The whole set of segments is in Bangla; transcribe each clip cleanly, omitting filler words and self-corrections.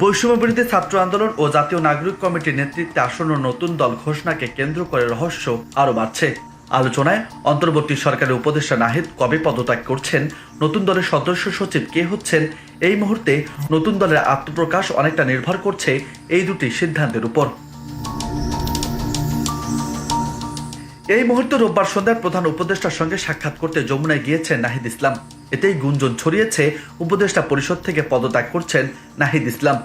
বৈষম্যবিরোধী ছাত্র আন্দোলন ও জাতীয় নাগরিক কমিটির নেতৃত্বে আসন্ন নতুন দল ঘোষণাকে কেন্দ্র করে রহস্য আরও বাড়ছে। আলোচনায় অন্তর্বর্তী সরকারের উপদেষ্টা নাহিদ কবে পদত্যাগ করছেন, নতুন দলের সদস্য সচিব কে হচ্ছেন, এই মুহূর্তে নতুন দলের আত্মপ্রকাশ অনেকটা নির্ভর করছে এই দুটি সিদ্ধান্তের উপর। এই মুহূর্তে রোববার সন্ধ্যায় প্রধান উপদেষ্টার সঙ্গে সাক্ষাৎ করতে যমুনায় গিয়েছেন নাহিদ ইসলাম। এতেই গুঞ্জন ছড়িয়েছে উপদেষ্টা পরিষদ থেকে পদত্যাগ করছেন নাহিদ ইসলাম।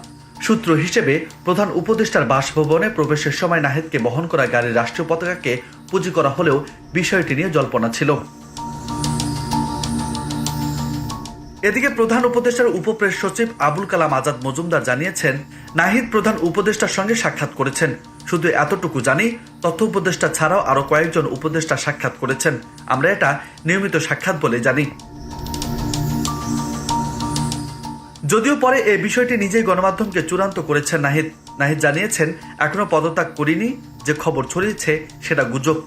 সূত্র হিসেবে প্রধান উপদেষ্টার বাসভবনে প্রবেশের সময় নাহিদকে বহন করা গাড়ির রাষ্ট্রীয় পতাকাকে পুঁজি করা হলেও বিষয়টি নিয়ে জল্পনা ছিল। এদিকে প্রধান উপদেষ্টার উপপ্রেস সচিব আবুল কালাম আজাদ মজুমদার জানিয়েছেন, নাহিদ প্রধান উপদেষ্টার সঙ্গে সাক্ষাৎ করেছেন। শুধু এতটুকু জানি, তথ্য উপদেষ্টা ছাড়াও আরো কয়েকজন উপদেষ্টা সাক্ষাৎ করেছেন। আমরা এটা নিয়মিত সাক্ষাৎ বলে জানি। যদিও পরে এই বিষয়টি নিজেই গণমাধ্যমকে চূড়ান্ত করেছেন নাহিদ জানিয়েছেন, এখনো পদত্যাগ করিনি, যে খবর ছড়িয়েছে সেটা গুজব।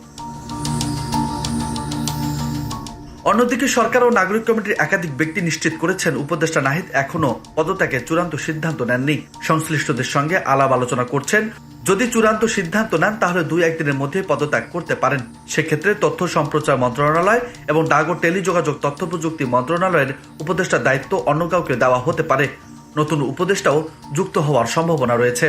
অন্যদিকে সরকার ও নাগরিক কমিটির একাধিক ব্যক্তি নিশ্চিত করেছেন, উপদেষ্টা নাহিদ এখনো পদত্যাগের চূড়ান্ত সিদ্ধান্ত নেননি। সংশ্লিষ্টদের সঙ্গে আলাপ আলোচনা করছেন। যদি চূড়ান্ত সিদ্ধান্ত নেন তাহলে 2-1 দিনের মধ্যে পদত্যাগ করতে পারেন। সেক্ষেত্রে তথ্য সম্প্রচার মন্ত্রণালয় এবং ডাক ও টেলিযোগাযোগ তথ্য প্রযুক্তি মন্ত্রণালয়ের উপদেষ্টার দায়িত্ব অন্য কাউকে দেওয়া হতে পারে। নতুন উপদেষ্টাও যুক্ত হওয়ার সম্ভাবনা রয়েছে।